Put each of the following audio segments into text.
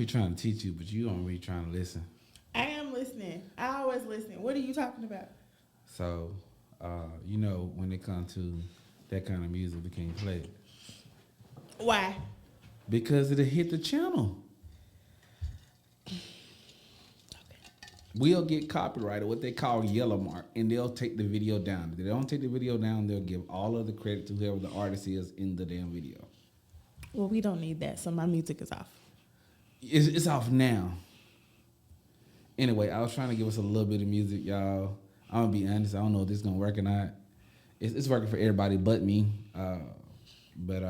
be trying to teach you, but you don't really trying to listen. I am listening. I always listen. What are you talking about? So, when it comes to that kind of music, we can't play it. Why? Because it'll hit the channel. We'll get copyrighted, what they call yellow mark, and they'll take the video down. If they don't take the video down, they'll give all of the credit to whoever the artist is in the damn video. Well, we don't need that, so my music is off. It's off now. Anyway, I was trying to give us a little bit of music, y'all. I'm going to be honest. I don't know if this is going to work or not. It's working for everybody but me. But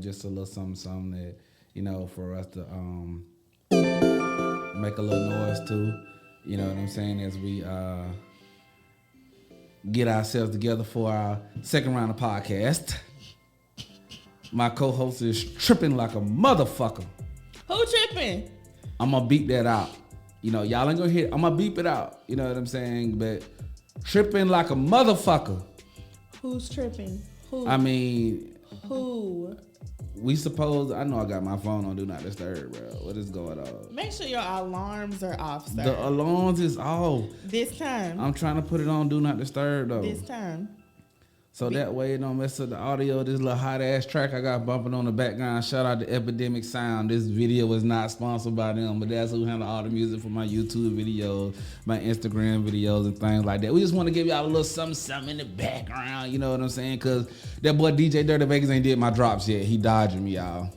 just a little something that, for us to make a little noise too. You know what I'm saying? As we get ourselves together for our second round of podcast. My co-host is tripping like a motherfucker. Who tripping? I'm going to beep that out. Y'all ain't going to hear it. I'm going to beep it out. You know what I'm saying? But tripping like a motherfucker. Who's tripping? Who? I mean... Who? I know I got my phone on Do Not Disturb, bro. What is going on? Make sure your alarms are off, sir. The alarms is off. This time. I'm trying to put it on Do Not Disturb, though. This time. So that way it don't mess up the audio. This little hot-ass track I got bumping on the background. Shout out to Epidemic Sound. This video was not sponsored by them, but that's who handle all the music for my YouTube videos, my Instagram videos, and things like that. We just want to give y'all a little something in the background, you know what I'm saying? Because that boy DJ Dirty Vegas ain't did my drops yet. He dodging me, y'all.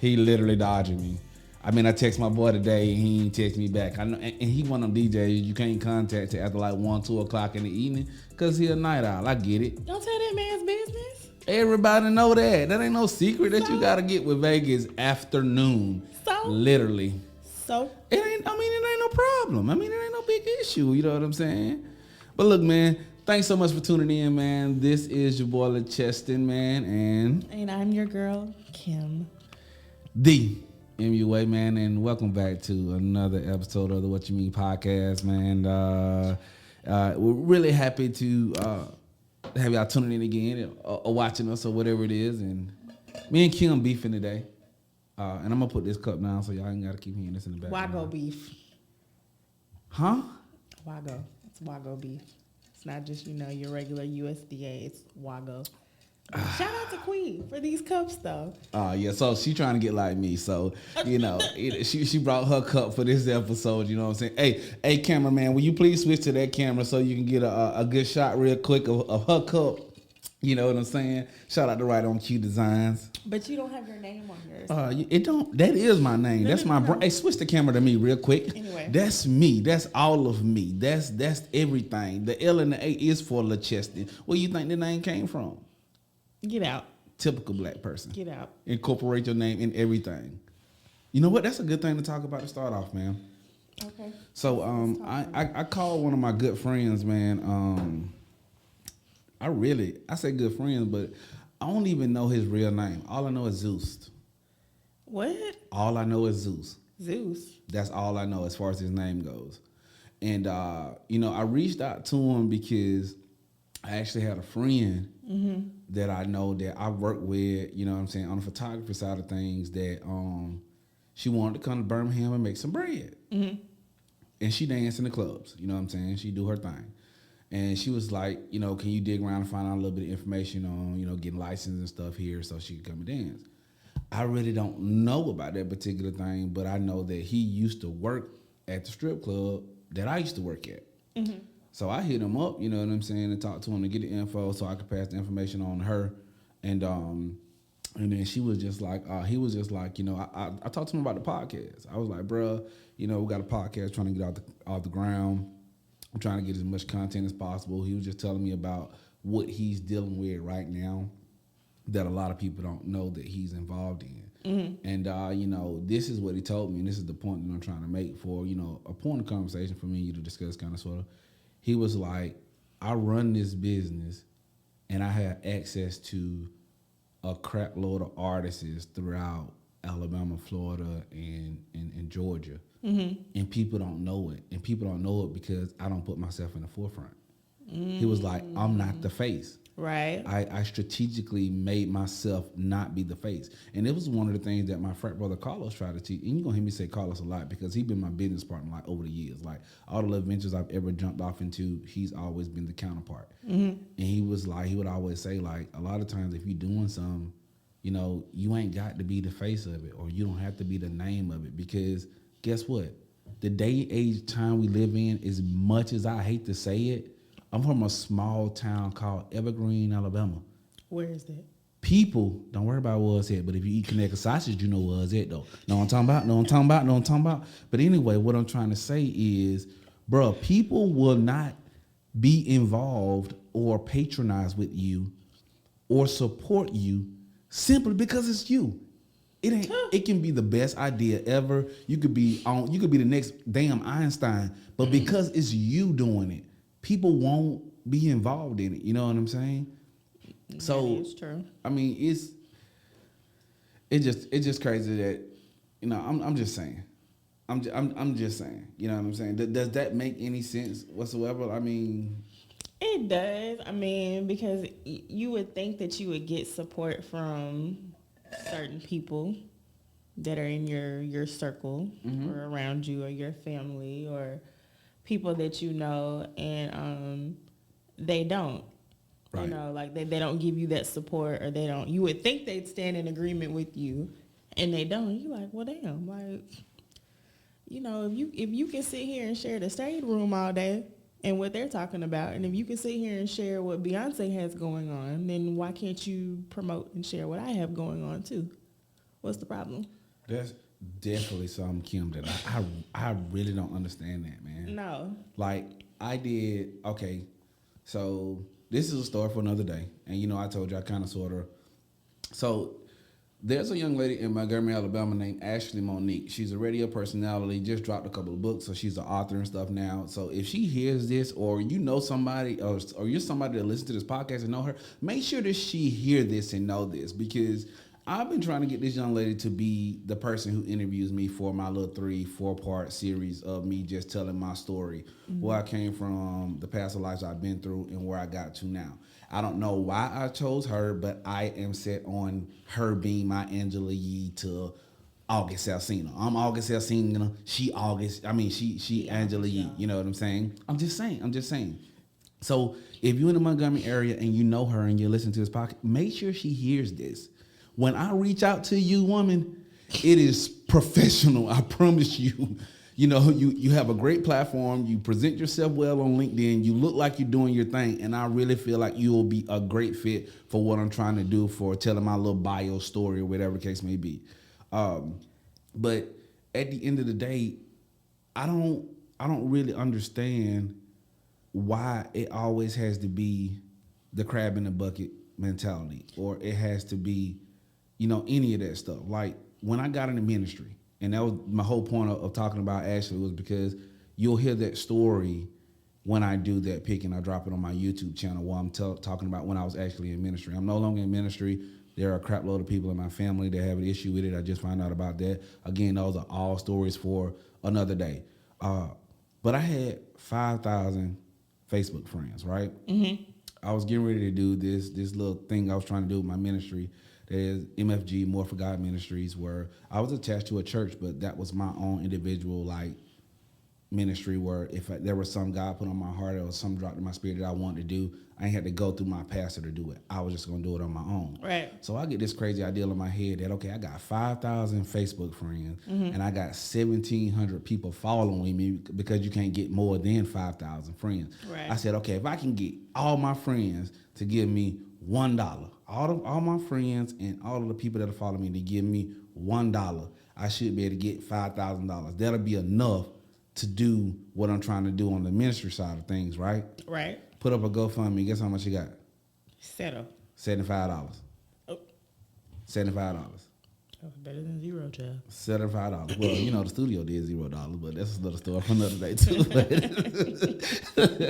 He literally dodging me. I text my boy today, and he ain't text me back. I know, and he one of them DJs you can't contact after like 1, 2 o'clock in the evening because he a night owl. I get it. Don't tell that man's business. Everybody know that. That ain't no secret that you got to get with Vegas afternoon. So? Literally. So? It ain't no problem. It ain't no big issue. You know what I'm saying? But look, man, thanks so much for tuning in, man. This is your boy, LaCheston, man. And I'm your girl, Kim. The MUA, man, and welcome back to another episode of the What You Mean podcast, man. We're really happy to have y'all tuning in again or watching us or whatever it is. And me and Kim beefing today. And I'm going to put this cup down so y'all ain't got to keep hearing this in the background. Wago beef. Huh? Wago. It's Wago beef. It's not just, your regular USDA. It's Wago. Shout out to Queen for these cups, though. Yeah, so she trying to get like me. So, she brought her cup for this episode, you know what I'm saying? Hey, cameraman, will you please switch to that camera so you can get a good shot real quick of her cup? You know what I'm saying? Shout out to Right On Q Designs. But you don't have your name on yours. It don't. That is my name. That's my brand. Hey, switch the camera to me real quick. Anyway. That's me. That's all of me. That's everything. The L and the A is for LaCheston. Where you think the name came from? Get out. Typical black person. Get out. Incorporate your name in everything. You know what? That's a good thing to talk about to start off, man. Okay. So I called one of my good friends, man. I say good friends, but I don't even know his real name. All I know is Zeus. What? All I know is Zeus. Zeus. That's all I know as far as his name goes. And, I reached out to him because I actually had a friend that I know that I work with, you know what I'm saying, on the photography side of things that she wanted to come to Birmingham and make some bread. Mm-hmm. And she danced in the clubs, you know what I'm saying? She do her thing. And she was like, can you dig around and find out a little bit of information on, getting licensed and stuff here so she could come and dance? I really don't know about that particular thing, but I know that he used to work at the strip club that I used to work at. Mm-hmm. So I hit him up, you know what I'm saying, and talked to him to get the info so I could pass the information on to her. And then she was just like, he was just like, I talked to him about the podcast. I was like, bruh, we got a podcast trying to get off the ground. I'm trying to get as much content as possible. He was just telling me about what he's dealing with right now that a lot of people don't know that he's involved in. Mm-hmm. And, this is what he told me, and this is the point that I'm trying to make for, a point of conversation for me and you to discuss kind of sort of. He was like, I run this business, and I have access to a crap load of artists throughout Alabama, Florida, and Georgia. Mm-hmm. And people don't know it. And people don't know it because I don't put myself in the forefront. Mm-hmm. He was like, I'm not the face. Right. I strategically made myself not be the face. And it was one of the things that my frat brother Carlos tried to teach. And you're going to hear me say Carlos a lot because he's been my business partner like over the years. Like all the little ventures I've ever jumped off into, he's always been the counterpart. And he was like, he would always say like, a lot of times if you're doing something, you know, you ain't got to be the face of it or you don't have to be the name of it because guess what? The day, age, time we live in, as much as I hate to say it, I'm from a small town called Evergreen, Alabama. Where is that? People, don't worry about where it's at, but if you eat Connecticut sausage, you know where it's at, though. Know what I'm talking about? Know what I'm talking about? Know what I'm talking about? But anyway, what I'm trying to say is, bro, people will not be involved or patronize with you or support you simply because it's you. It ain't. It can be the best idea ever. You could be the next damn Einstein, but because it's you doing it, people won't be involved in it. You know what I'm saying? So it's true. I mean, it's just crazy that, you know, I'm just saying. I'm just saying. You know what I'm saying? Does that make any sense whatsoever? I mean, it does. I mean, because you would think that you would get support from certain people that are in your circle or around you or your family or people that you know, and they don't. Right. You know, like they don't give you that support, or they don't. You would think they'd stand in agreement with you, and they don't. You're like, well, damn, like, you know, if you can sit here and share the shade room all day and what they're talking about, and if you can sit here and share what Beyonce has going on, then why can't you promote and share what I have going on too? What's the problem? That's definitely something, Kim, that I really don't understand that, man. No. Like, I did, okay, so this is a story for another day. And, you know, I told you I kind of sort of. So there's a young lady in Montgomery, Alabama named Ashley Monique. She's a radio personality, just dropped a couple of books, so she's an author and stuff now. So if she hears this, or you know somebody, or you're somebody that listens to this podcast and know her, make sure that she hear this and know this, because I've been trying to get this young lady to be the person who interviews me for my little 3-4 part series of me just telling my story, where I came from, the past lives I've been through, and where I got to now. I don't know why I chose her, but I am set on her being my Angela Yee to August Alsina. I'm August Alsina. She Angela Yee. You know what I'm saying? I'm just saying. So if you're in the Montgomery area and you know her and you listen to this podcast, make sure she hears this. When I reach out to you, woman, it is professional. I promise you. You know, you have a great platform. You present yourself well on LinkedIn. You look like you're doing your thing. And I really feel like you will be a great fit for what I'm trying to do, for telling my little bio story or whatever the case may be. But at the end of the day, I don't really understand why it always has to be the crab in the bucket mentality, or it has to be, you know, any of that stuff. Like when I got into ministry, and that was my whole point of talking about Ashley, was because you'll hear that story when I do that pick and I drop it on my YouTube channel while I'm talking about when I was actually in ministry. I'm no longer in ministry. There are a crap load of people in my family that have an issue with it. I just found out about that. Again, those are all stories for another day. But I had 5,000 Facebook friends, right? Mm-hmm. I was getting ready to do this little thing I was trying to do with my ministry. There's MFG, More for God Ministries, where I was attached to a church, but that was my own individual ministry, where if there was some God put on my heart or some dropped in my spirit that I wanted to do, I ain't had to go through my pastor to do it. I was just going to do it on my own. Right. So I get this crazy idea in my head that, okay, I got 5,000 Facebook friends, and I got 1,700 people following me, because you can't get more than 5,000 friends. Right. I said, okay, if I can get all my friends to give me $1, all my friends and all of the people that are following me to give me $1, I should be able to get $5,000. That'll be enough to do what I'm trying to do on the ministry side of things, right? Right. Put up a GoFundMe. Guess how much you got? $75. Oh. $75. Oh, better than zero, child. $75. Well, you know, the studio did $0, but that's another story for another day too.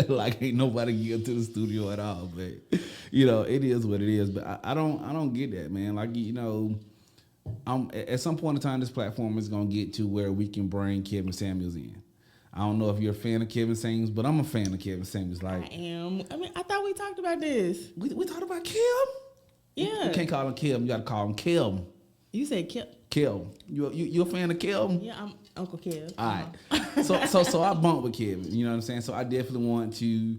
Like, ain't nobody get to the studio at all. But you know, it is what it is. But I don't get that, man. Like, you know, at some point in time, this platform is gonna get to where we can bring Kevin Samuels in. I don't know if you're a fan of Kevin Samuels, but I'm a fan of Kevin Samuels. Like I am. I mean, I thought we talked about this. we talked about Kim. Yeah. You can't call him Kim. You got to call him Kim. You said Kim. Kim. You a fan of Kim? Yeah, I'm Uncle Kev. All right. So I bumped with Kevin. You know what I'm saying? So I definitely want to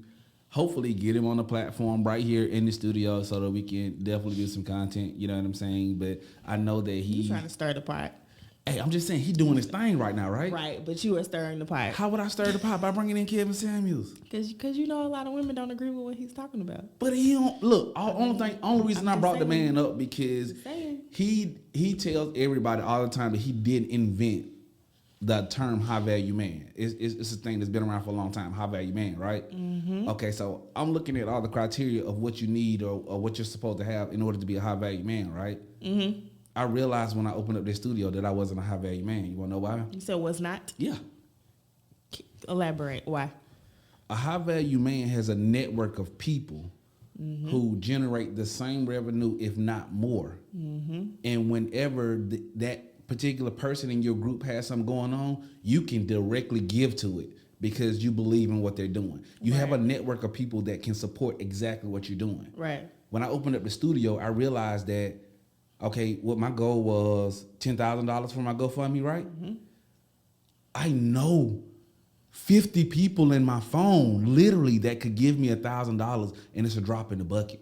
hopefully get him on the platform right here in the studio so that we can definitely do some content. You know what I'm saying? But I know that You trying to stir the pot. Hey, I'm just saying he's doing his thing right now, right? Right, but you are stirring the pot. How would I stir the pot? By bringing in Kevin Samuels. Because you know a lot of women don't agree with what he's talking about. But he don't look. Only reason I brought the man up because he tells everybody all the time that he didn't invent the term high value man. It's a thing that's been around for a long time. High value man, right? Mm-hmm. Okay, so I'm looking at all the criteria of what you need or what you're supposed to have in order to be a high value man, right? Mm-hmm. I realized when I opened up this studio that I wasn't a high value man. You want to know why? You said was not? Yeah. Elaborate. Why? A high value man has a network of people who generate the same revenue, if not more. Mm-hmm. And whenever that particular person in your group has something going on, you can directly give to it because you believe in what they're doing. You have a network of people that can support exactly what you're doing. Right. When I opened up the studio, I realized that, okay, what my goal was $10,000 for my GoFundMe, right? Mm-hmm. I know 50 people in my phone, literally, that could give me $1,000 and it's a drop in the bucket.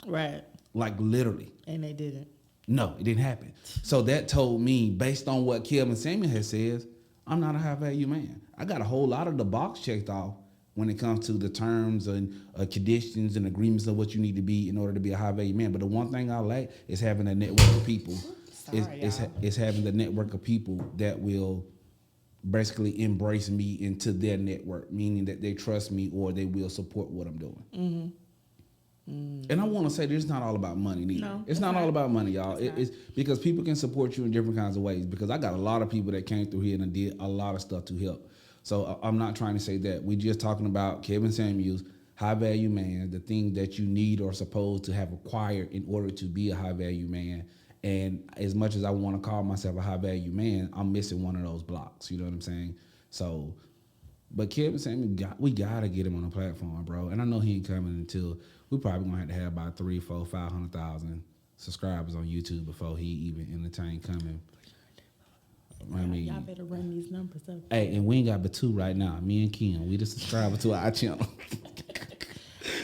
Right. Like literally. And they didn't. No, it didn't happen. So that told me, based on what Kevin Samuel has said, I'm not a high value man. I got a whole lot of the box checked off when it comes to the terms and conditions and agreements of what you need to be in order to be a high value man. But the one thing I lack is having a network of people. Is having the network of people that will basically embrace me into their network, meaning that they trust me or they will support what I'm doing. Mm-hmm. Mm-hmm. And I want to say this is not all about money neither. No, it's not all about money, y'all. It's because people can support you in different kinds of ways, because I got a lot of people that came through here and did a lot of stuff to help. So I'm not trying to say that. We're just talking about Kevin Samuels, high value man, the thing that you need or supposed to have acquired in order to be a high value man. And as much as I want to call myself a high value man, I'm missing one of those blocks. You know what I'm saying? So, but Kevin Samuels, we gotta get him on the platform, bro. And I know he ain't coming until we probably gonna have about 3, 4, 500,000 subscribers on YouTube before he even entertain coming. I mean, y'all better run these numbers up. Hey, and we ain't got but 2 right now. Me and Kim, we the subscriber to our channel.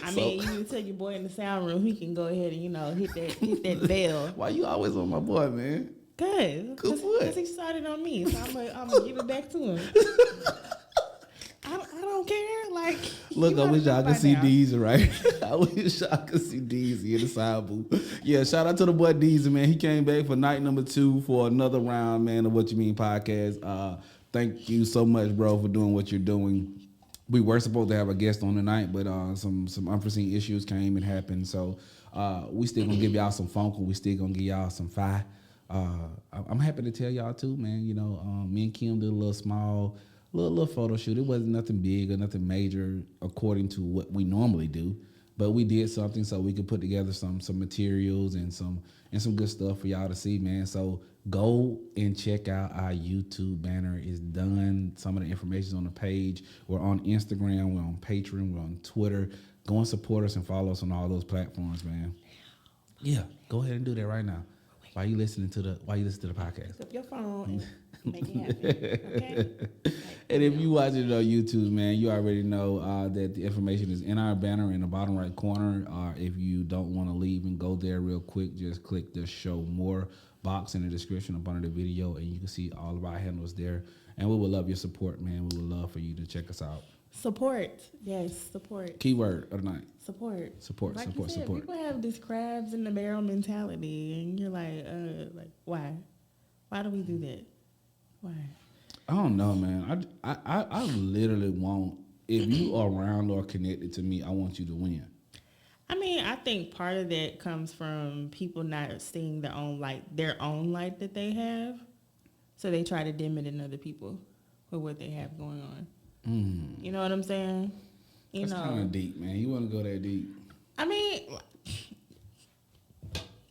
I mean, you need to tell your boy in the sound room he can go ahead and hit that bell. Why you always on my boy, man? Because he started on me, so I'm gonna give it back to him. I don't care. Like, look, I wish y'all could see Deezy, right? I wish y'all could see Deezy in the side booth. Yeah, shout out to the boy Deezy, man. He came back for night number 2 for another round, man, of What You Mean podcast. Thank you so much, bro, for doing what you're doing. We were supposed to have a guest on tonight, but some unforeseen issues came and happened. So we still gonna give y'all some funk. We still gonna give y'all some fire. I'm happy to tell y'all too, man. You know, me and Kim did a little small, little photo shoot. It wasn't nothing big or nothing major according to what we normally do, but we did something so we could put together some materials and some good stuff for y'all to see, man. So go and check out our YouTube banner. It's done. Some of the information is on the page. We're on Instagram. We're on Patreon. We're on Twitter. Go and support us and follow us on all those platforms, man. Yeah, go ahead and do that right now. While you listening to the podcast. Pick up your phone and make it happen. Okay? And if you watch it on YouTube, man, you already know that the information is in our banner in the bottom right corner. If you don't want to leave and go there real quick, just click the show more box in the description up under the video, and you can see all of our handles there. And we would love your support, man. We would love for you to check us out. Support. Yes, support. Keyword of the night. Support. Support. People have this crabs in the barrel mentality, and you're like why? Why do we do that? Why? I don't know, man. I literally want, if you are around or connected to me, I want you to win. I mean, I think part of that comes from people not seeing their own light that they have, so they try to dim it in other people for what they have going on. You know what I'm saying? That's kind of deep, man. You want to go that deep? I mean,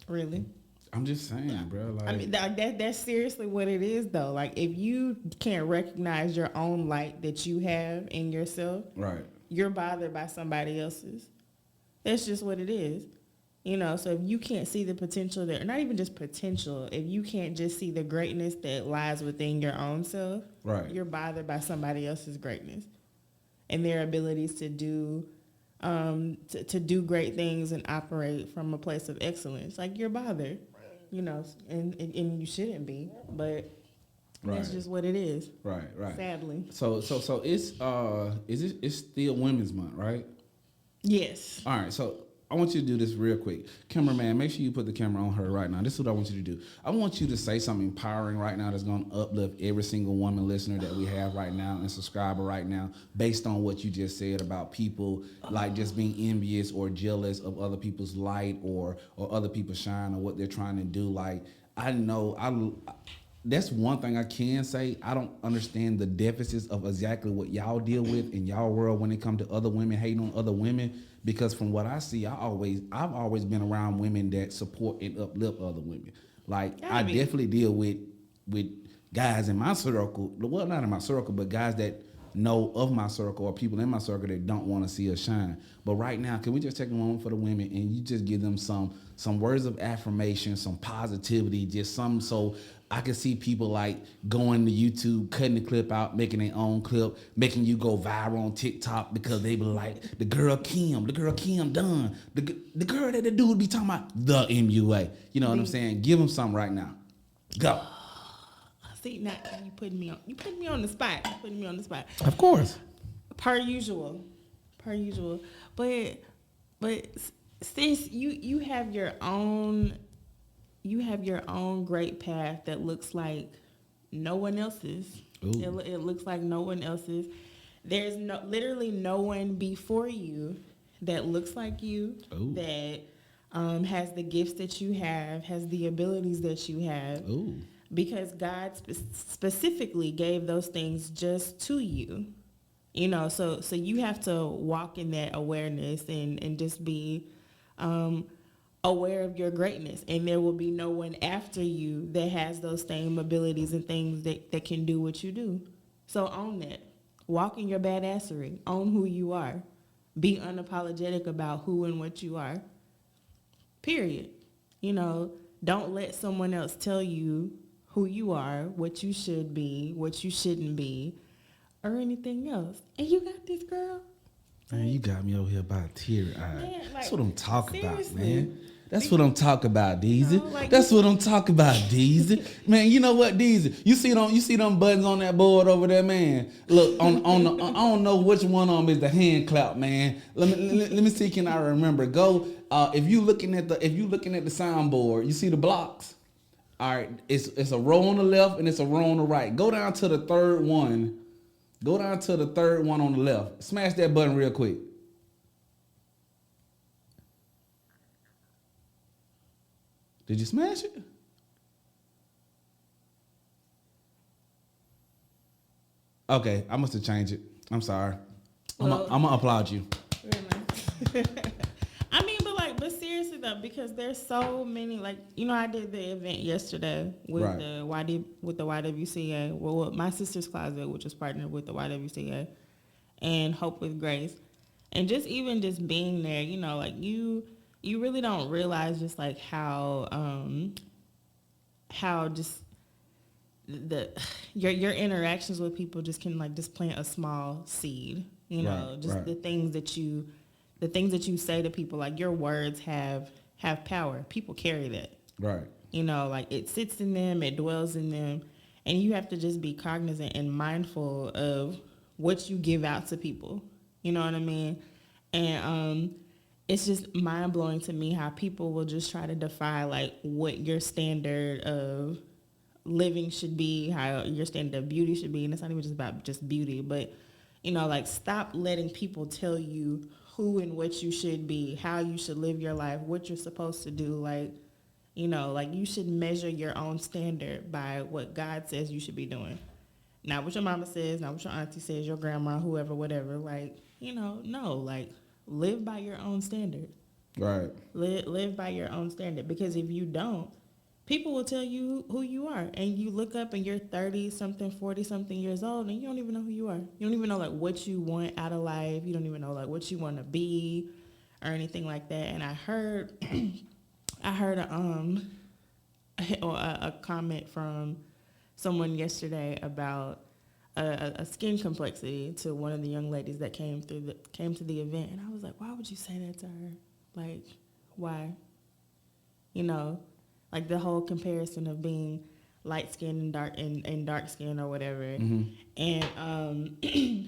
really? I'm just saying, bro. Like, I mean, that's seriously what it is, though. Like, if you can't recognize your own light that you have in yourself, right. you're bothered by somebody else's. That's just what it is. You know, so if you can't see the potential there, not even just potential, if you can't just see the greatness that lies within your own self, Right. you're bothered by somebody else's greatness and their abilities to do to do great things and operate from a place of excellence. Like, you're bothered, you know, and you shouldn't be, but that's just what it is. Right, right. Sadly. So it's still Women's Month, right? Yes. All right, so I want you to do this real quick. Cameraman, make sure you put the camera on her right now. This is what I want you to do. I want you to say something empowering right now that's going to uplift every single woman listener that we have right now and subscriber right now based on what you just said about people like just being envious or jealous of other people's light or other people's shine or what they're trying to do. Like, that's one thing I can say. I don't understand the deficits of exactly what y'all deal with in y'all world when it comes to other women hating on other women. Because from what I see, I've always been around women that support and uplift other women. Like, I definitely deal with guys in my circle. Well, not in my circle, but guys that know of my circle or people in my circle that don't want to see us shine. But right now, can we just take a moment for the women and you just give them some words of affirmation, some positivity, just some so I can see people like going to YouTube, cutting the clip out, making their own clip, making you go viral on TikTok because they be like, the girl Kim done. The girl that the dude be talking about, the MUA. You know what I'm saying? Give them something right now. Go. See, now you putting me on the spot. Of course. Per usual. But sis, you have your own great path that looks like no one else's. It looks like no one else's. There's literally no one before you that looks like you, that has the gifts that you have, has the abilities that you have. Because God specifically gave those things just to you. You know, so you have to walk in that awareness and just be aware of your greatness, and there will be no one after you that has those same abilities and things that can do what you do. So own that. Walk in your badassery. Own who you are. Be unapologetic about who and what you are. Period. You know, don't let someone else tell you who you are, what you should be, what you shouldn't be, or anything else. And you got this, girl. Man, you got me over here by teary-eyed. Man, like, that's what I'm talking about, seriously. man. That's what I'm talking about, Deezy. You know, like, that's what I'm talking about, Deezy. Man, you know what, Deezy? You see them buttons on that board over there, man. Look, on the I don't know which one of them is the hand clap, man. Let me see, can I remember? Go. If you looking at the soundboard, you see the blocks. All right, it's a row on the left and it's a row on the right. Go down to the third one. Go down to the third one on the left. Smash that button real quick. Did you smash it? Okay, I must have changed it. I'm sorry. Well, I'm gonna applaud you. Really? I mean, but seriously though, because there's so many, like, you know, I did the event yesterday with the YWCA, well, with my sister's closet, which was partnered with the YWCA, and Hope with Grace, and just being there, you know, like you really don't realize just like how just your interactions with people just can like just plant a small seed, you know, the things that you say to people, like your words have power. People carry that. Right. You know, like it sits in them, it dwells in them, and you have to just be cognizant and mindful of what you give out to people. You know what I mean? And it's just mind blowing to me how people will just try to defy like what your standard of living should be, how your standard of beauty should be, and it's not even just about just beauty, but you know, like stop letting people tell you who and what you should be, how you should live your life, what you're supposed to do. Like, you know, like you should measure your own standard by what God says you should be doing. Not what your mama says, not what your auntie says, your grandma, whoever, whatever. Like, you know, no, like live by your own standard. Right. Live by your own standard, because if you don't, people will tell you who you are, and you look up and you're 30 something, 40 something years old, and you don't even know who you are. You don't even know like what you want out of life. You don't even know like what you want to be or anything like that. And I heard a comment from someone yesterday about a skin complexity to one of the young ladies that came to the event, and I was like, why would you say that to her? Like, why? You know, like the whole comparison of being light skin and dark skin or whatever. Mm-hmm. And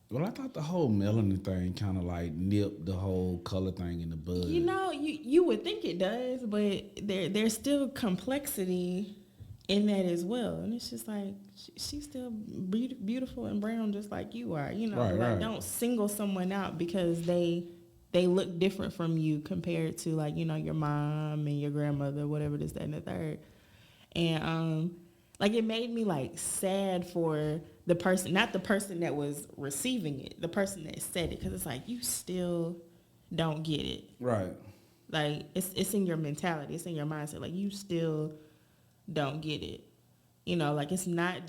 well, I thought the whole melanin thing kind of like nipped the whole color thing in the bud. You know, you would think it does, but there's still complexity in that as well. And it's just like, she's still beautiful and brown just like you are. You know, right. Don't single someone out because they look different from you compared to like, you know, your mom and your grandmother, whatever this, that, and the third. And like it made me like sad for the person, not the person that was receiving it, the person that said it, because it's like you still don't get it. Right. Like it's in your mentality, it's in your mindset. Like you still don't get it. You know, like it's not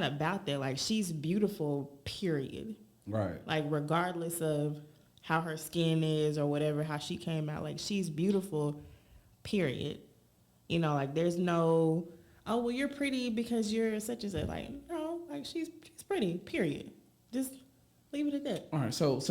about that. Like she's beautiful, period. Right. Like regardless of how her skin is or whatever, how she came out, like she's beautiful, period. You know, like there's no, oh, well, you're pretty because you're such and such. Like, no, like she's pretty, period. Just leave it at that. All right, so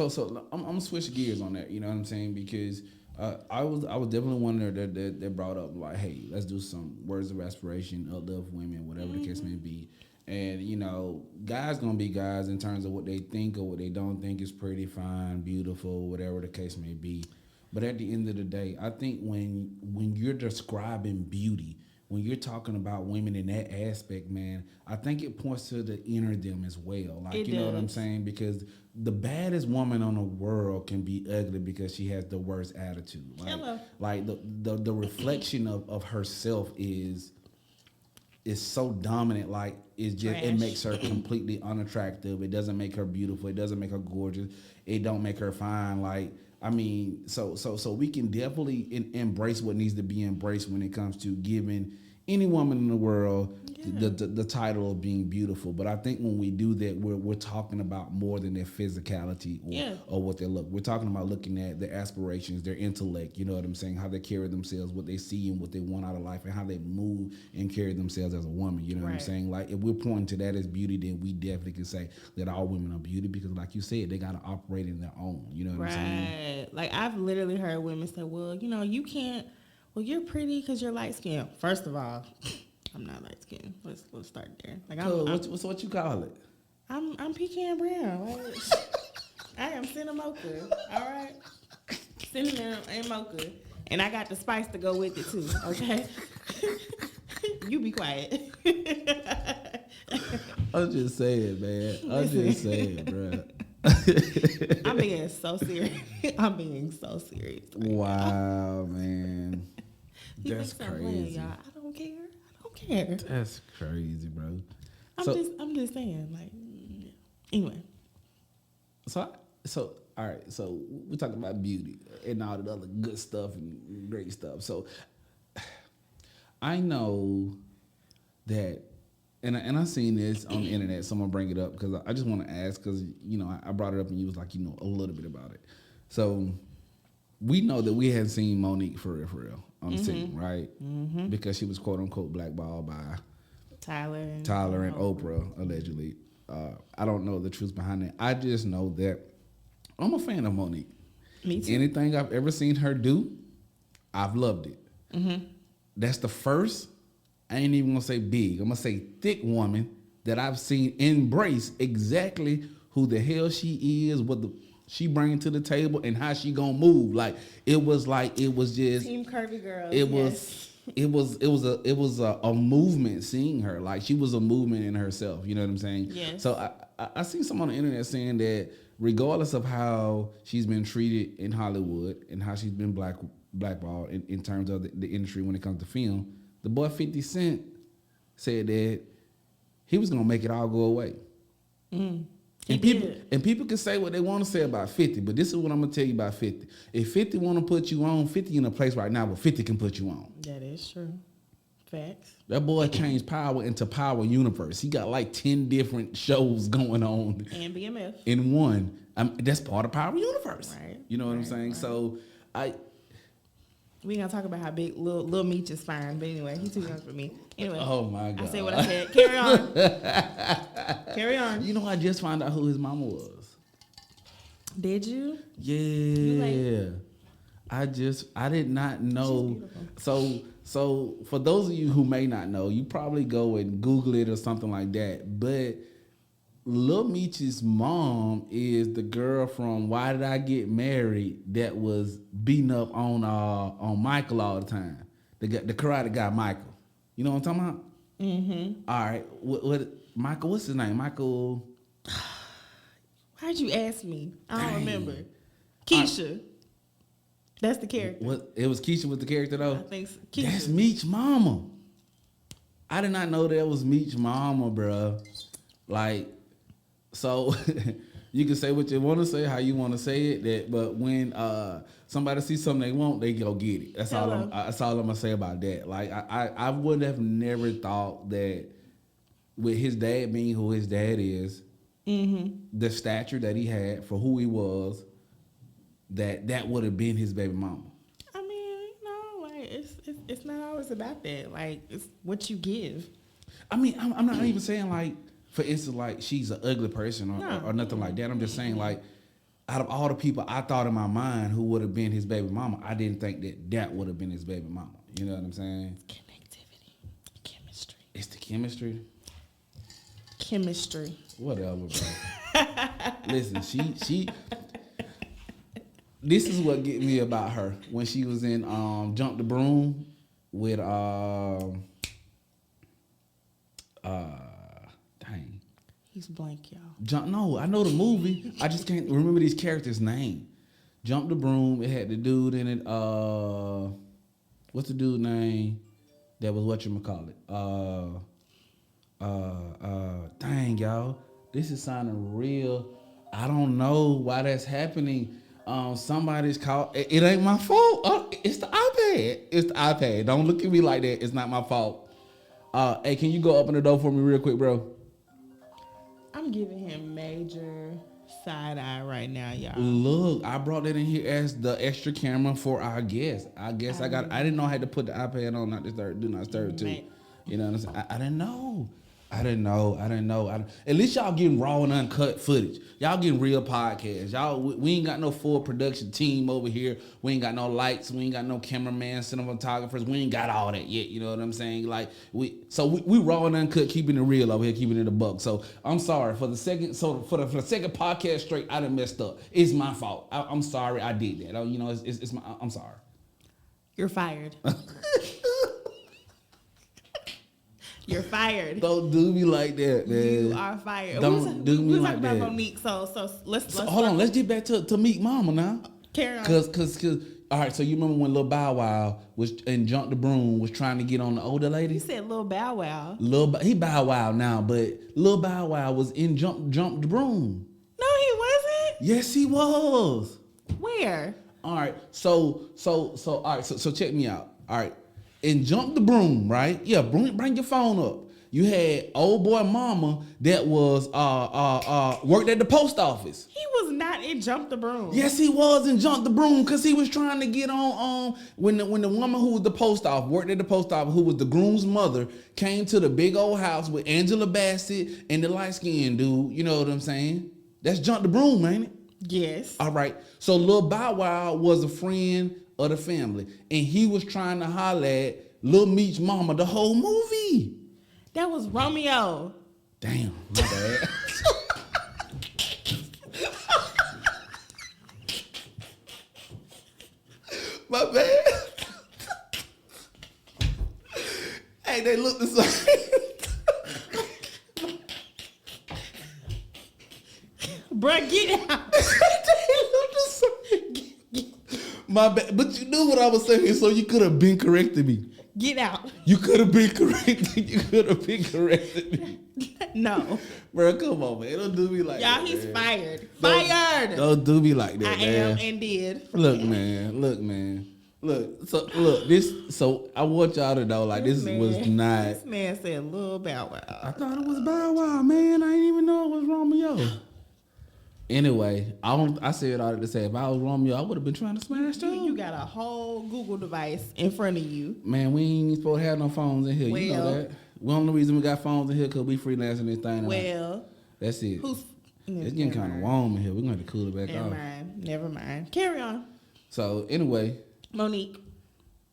I'm gonna switch gears on that. You know what I'm saying? Because I was definitely one that brought up like, hey, let's do some words of aspiration, uplift women, whatever the case may be. And you know, guys gonna be guys in terms of what they think or what they don't think is pretty, fine, beautiful, whatever the case may be. But at the end of the day, I think when you're describing beauty, when you're talking about women in that aspect, man, I think it points to the inner them as well. Like, you know what I'm saying? Because the baddest woman on the world can be ugly because she has the worst attitude. Like, Hello. Like the reflection of herself is so dominant. Like it's just It makes her completely unattractive. It doesn't make her beautiful. It doesn't make her gorgeous. It don't make her fine. Like, I mean, so we can definitely embrace what needs to be embraced when it comes to giving any woman in the world the title of being beautiful. But I think when we do that, we're talking about more than their physicality or what they look. We're talking about looking at their aspirations, their intellect, you know what I'm saying, how they carry themselves, what they see and what they want out of life, and how they move and carry themselves as a woman, you know what I'm saying? Like, if we're pointing to that as beauty, then we definitely can say that all women are beauty because, like you said, they got to operate in their own, you know what I'm saying? Right. Like, I've literally heard women say, well, you know, you can't, well, you're pretty because you're light skinned. First of all, I'm not light skinned. Let's start there. Like, what you call it? I'm pecan brown. Like, I am cinnamon mocha. All right, cinnamon and mocha, and I got the spice to go with it too. Okay, you be quiet. I'm just saying, man. I'm just saying, bro. I'm being so serious. I'm being so serious. Right wow, man. That's crazy. Y'all. I don't care. That's crazy, bro. I'm just saying, like, anyway. So all right. So we talking about beauty and all the other good stuff and great stuff. So I know that, and I seen this on the internet. So I'm gonna bring it up because I just want to ask because you know I brought it up and you was like, you know, a little bit about it. So we know that we hadn't seen Monique for real on the scene, right? Mm-hmm. Because she was quote unquote blackballed by Tyler and Oprah allegedly. I don't know the truth behind it. I just know that I'm a fan of Monique. Me too. Anything I've ever seen her do, I've loved it. Mm-hmm. That's the first, I ain't even gonna say big, I'm gonna say thick woman that I've seen embrace exactly who the hell she is, what she bringing to the table, and how she gonna move. Like it was just Team Curvy Girl. It was a movement seeing her. Like she was a movement in herself. You know what I'm saying? Yes. So I see someone on the internet saying that regardless of how she's been treated in Hollywood and how she's been blackballed in terms of the industry when it comes to film, the boy 50 Cent said that he was gonna make it all go away. Mm. And people can say what they want to say about 50, but this is what I'm gonna tell you about 50. If 50 want to put you on, 50 in a place right now where 50 can put you on. That is true. Facts. That boy changed Power into Power Universe. He got like 10 different shows going on. And BMF. In one. That's part of Power Universe. Right. You know what I'm saying? Right. So, we ain't gonna talk about how big Lil Meech is fine, but anyway, he's too young for me. Anyway. Oh my God. I said what I said. Carry on. Carry on. You know, I just found out who his mama was. Did you? Yeah. I did not know. So for those of you who may not know, you probably go and Google it or something like that. But Lil Meech's mom is the girl from Why Did I Get Married that was beating up on Michael all the time. The karate guy Michael. You know what I'm talking about? Mm-hmm. All right. What Michael? What's his name? Michael. Why'd you ask me? I don't remember. Keisha. That's the character. It was Keisha with the character though? I think so. Keisha. That's Meech's mama. I did not know that was Meech's mama, bruh. Like, so you can say what you want to say, how you want to say it. But when somebody sees something they want, they go get it. That's all I'm gonna say about that. Like, I would have never thought that with his dad being who his dad is, the stature that he had for who he was, that would have been his baby mama. I mean, no, like it's not always about that. Like, it's what you give. I mean, I'm not even saying like, for instance, like she's an ugly person or nothing like that. I'm just saying like, out of all the people I thought in my mind who would have been his baby mama, I didn't think that would have been his baby mama. You know what I'm saying? Connectivity, chemistry. It's the chemistry. Chemistry. Whatever, bro. Listen, she. This is what get me about her when she was in Jump the Broom with dang. He's blank, y'all. No, I know the movie. I just can't remember these characters' name. Jump the Broom. It had the dude in it. What's the dude name? That was whatchamacallit. Dang, y'all. This is sounding real. I don't know why that's happening. Somebody's called. It ain't my fault. It's the iPad. It's the iPad. Don't look at me like that. It's not my fault. Hey, can you go open the door for me real quick, bro? I'm giving him major side eye right now, y'all. Look, I brought that in here as the extra camera for our guest. I didn't know I had to put the iPad on, not disturb, do not disturb too. You know what I'm saying? I didn't know. At least y'all getting raw and uncut footage. Y'all getting real podcasts. Y'all, we ain't got no full production team over here. We ain't got no lights. We ain't got no cameraman, cinematographers. We ain't got all that yet. You know what I'm saying? Like we raw and uncut, keeping it real over here, keeping it a buck. So I'm sorry for the second podcast straight. I done messed up. It's my fault. I'm sorry. I did that. You know, it's my. I'm sorry. You're fired. You're fired. Don't do me like that, man. You are fired. Don't do me like that. About Monique, so let's hold on. Let's get back to Meek Mama now. Carry on. Cause all right. So you remember when Lil Bow Wow was in Jump the Broom was trying to get on the older lady? You said Lil Bow Wow. He Bow Wow now, but Lil Bow Wow was in Jump the Broom. No, he wasn't. Yes, he was. Where? All right. So all right. So check me out. All right. In Jump the Broom, right? Yeah, bring your phone up. You had old boy mama that was worked at the post office. He was not in Jump the Broom. Yes, he was in Jump the Broom because he was trying to get on when the woman who was the post office, worked at the post office, who was the groom's mother, came to the big old house with Angela Bassett and the light-skinned dude. You know what I'm saying? That's Jump the Broom, ain't it? Yes. All right. So Lil Bow Wow was a friend of the family, and he was trying to holler at Lil Meech's mama the whole movie. That was Romeo. Damn, my bad. My bad. Hey, they look the same. Bruh, get out. They look the same. My bad. But you knew what I was saying, so you could have been correcting me. Get out. You could have been corrected. You could have been corrected me. No. Bro, come on, man. Don't do me like that. Y'all, he's man. fired. Fired. Don't do me like that, I man. am and did. Look, man. So I want y'all to know, like, this was not. This man said Lil Bow Wow. I thought it was Bow Wow, man. I didn't even know it was Romeo. Anyway, I said all that to say, if I was Romeo, I would have been trying to smash too. You got a whole Google device in front of you. Man, we ain't supposed to have no phones in here. You know that. The only reason we got phones in here because we freelancing this thing. Well, that's it. It's getting kind of warm in here. We're going to have to cool it back off. Never mind. Carry on. So, anyway. Monique.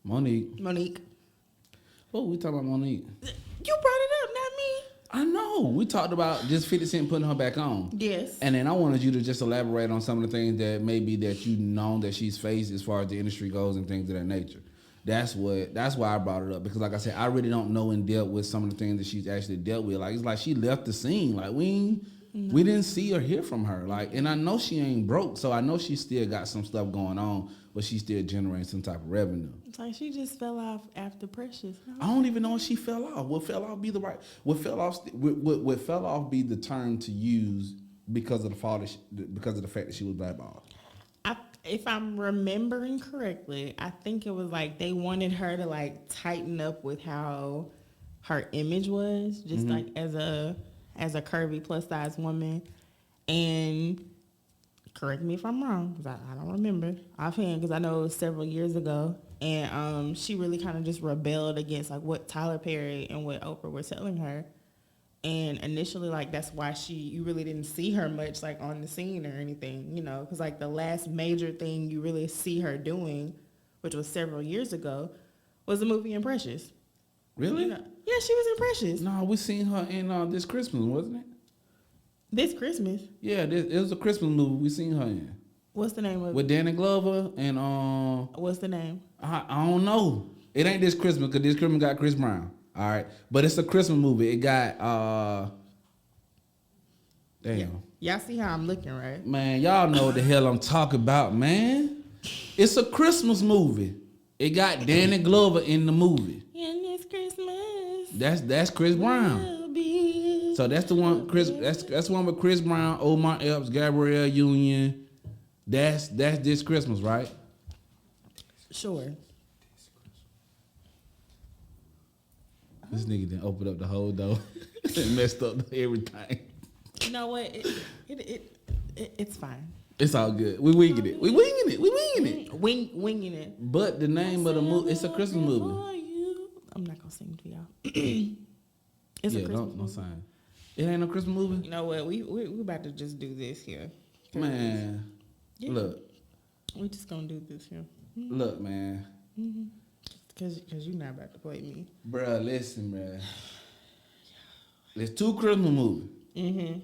Oh, we talking about Monique? You brought it up, not me. I know. We talked about just 50 Cent putting her back on. Yes. And then I wanted you to just elaborate on some of the things that maybe that you know that she's faced as far as the industry goes and things of that nature. That's why I brought it up, because like I said, I really don't know in depth with some of the things that she's actually dealt with. Like, it's like she left the scene. Like, we didn't see or hear from her. Like, and I know she ain't broke, so I know she still got some stuff going on, but she's still generating some type of revenue. It's like she just fell off after Precious. I don't even know if she fell off. Would fell off be the right? Would fell off be the term to use because of the fact that she was blackballed? If I'm remembering correctly, I think it was like they wanted her to like tighten up with how her image was, just like as a curvy plus size woman. And correct me if I'm wrong, because I don't remember offhand, because I know it was several years ago. And she really kind of just rebelled against like what Tyler Perry and what Oprah were telling her. And initially, like, that's why you really didn't see her much, like, on the scene or anything, you know, because, like, the last major thing you really see her doing, which was several years ago, was the movie in Precious. Really? You know? Yeah, she was in Precious. No, we seen her in This Christmas, wasn't it? This Christmas? Yeah, it was a Christmas movie we seen her in. What's the name of it? With Danny Glover and... What's the name? I don't know. It ain't This Christmas, because This Christmas got Chris Brown. All right, but it's a Christmas movie. It got damn. Yeah. Y'all see how I'm looking, right? Man, y'all know what the hell I'm talking about, man. It's a Christmas movie. It got Danny Glover in the movie. And it's Christmas. That's Chris Brown. So that's the one. That's the one with Chris Brown, Omar Epps, Gabrielle Union. That's This Christmas, right? Sure. This nigga done opened up the whole door and messed up everything. You know what? It's fine. It's all good. We winging it. Winging it. But the name of the movie, it's a Christmas movie. I'm not gonna sing to y'all. It's a Christmas movie. No sign. It ain't no Christmas movie. You know what? We about to just do this here. Man, yeah. Look. We just gonna do this here. Look, man. Mm-hmm. Cause you're not about to play me. Bruh, listen, bruh. There's two Christmas movies. Mm-hmm.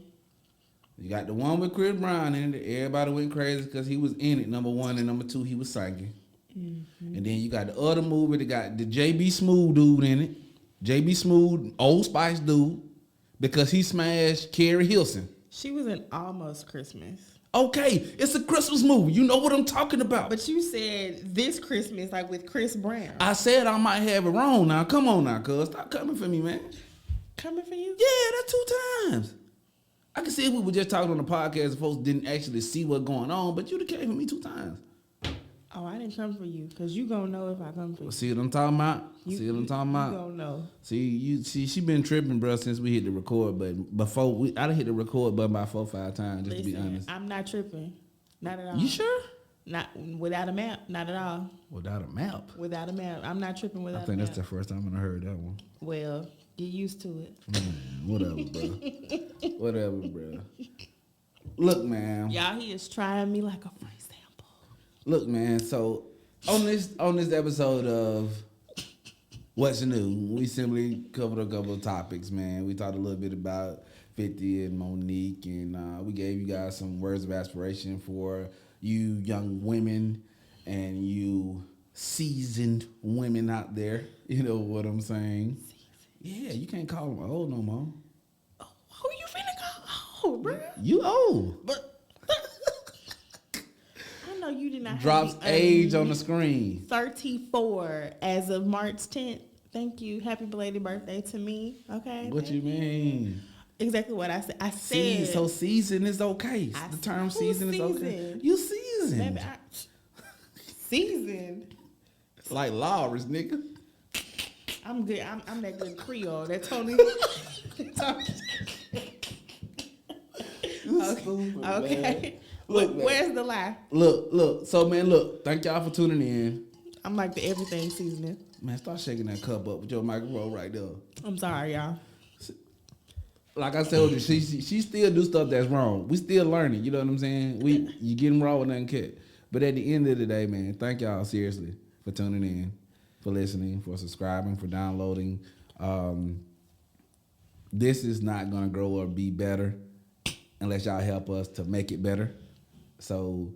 You got the one with Chris Brown in it. Everybody went crazy because he was in it, number one, and number two, he was singing. Mm-hmm. And then you got the other movie that got the J.B. Smoove dude in it. J.B. Smoove, Old Spice dude, because he smashed Carrie Hilson. She was in Almost Christmas. Okay, it's a Christmas movie. You know what I'm talking about. But you said This Christmas, like with Chris Brown. I said I might have it wrong now. Come on now, cuz. Stop coming for me, man. Coming for you? Yeah, that's 2 times. I can see if we were just talking on the podcast and folks didn't actually see what's going on, but you done came for me 2 times. Oh, I didn't come for you, because you gonna know if I come for you. See what I'm talking about? See what I'm talking about? You gonna know. See, she been tripping, bro, since we hit the record button. Before I done hit the record button about 4 or 5 times, just to be honest. I'm not tripping. Not at all. You sure? Not without a map. Not at all. Without a map? Without a map. I'm not tripping without a map. I think that's the first time I heard that one. Well, get used to it. Whatever, bro. Whatever, bro. Look, man. Y'all, he is trying me like a free sample. Look, man. So on this episode of What's New, we simply covered a couple of topics, man. We talked a little bit about 50 and Monique, and we gave you guys some words of aspiration for you young women and you seasoned women out there. You know what I'm saying? Yeah, you can't call them old no more. Oh, who you finna call old, bro? You old. But I know you did not drops age on the screen. 34 as of March 10th. Thank you. Happy belated birthday to me. Okay. What you mean? Exactly what I said. I said. So season is okay. The term season is okay. You seasoned. Seasoned. Like Lawrence, nigga. I'm good. I'm that good Creole. That Tony. Okay. Look, where's the lie? Look. So, man, look. Thank y'all for tuning in. I'm like the everything seasoning. Man, start shaking that cup up with your microphone right there. I'm sorry, y'all. Like I said, she still do stuff that's wrong. We still learning. You know what I'm saying? You getting raw with nothing cut. But at the end of the day, man, thank y'all seriously for tuning in, for listening, for subscribing, for downloading. This is not gonna grow or be better unless y'all help us to make it better. So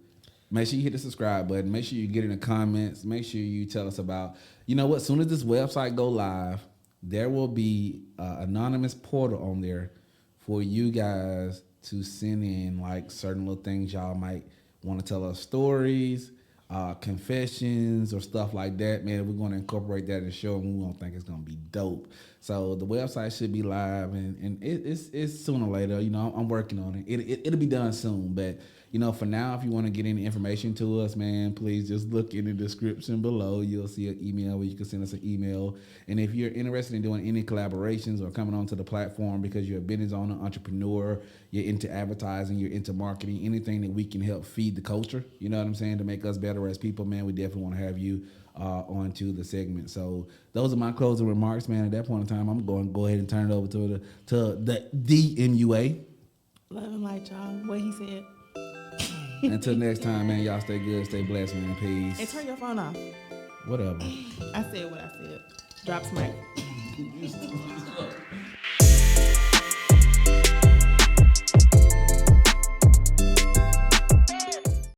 make sure you hit the subscribe button. Make sure you get in the comments. Make sure you tell us about, you know what, as soon as this website go live, there will be an anonymous portal on there for you guys to send in like certain little things y'all might want to tell us, stories, confessions or stuff like that. Man, we're going to incorporate that in the show, and we don't think it's going to be dope. So the website should be live, and it's sooner or later. You know, I'm working on it. It'll be done soon, but you know, for now, if you want to get any information to us, man, please just look in the description below. You'll see an email where you can send us an email. And if you're interested in doing any collaborations or coming onto the platform because you're a business owner, entrepreneur, you're into advertising, you're into marketing, anything that we can help feed the culture, you know what I'm saying, to make us better as people, man, we definitely want to have you onto the segment. So those are my closing remarks, man. At that point in time, I'm going to go ahead and turn it over to the MUA. Love and light, y'all. What he said. Until next time, man, y'all stay good, stay blessed, man. Peace. And turn your phone off. Whatever. I said what I said. Drops mic.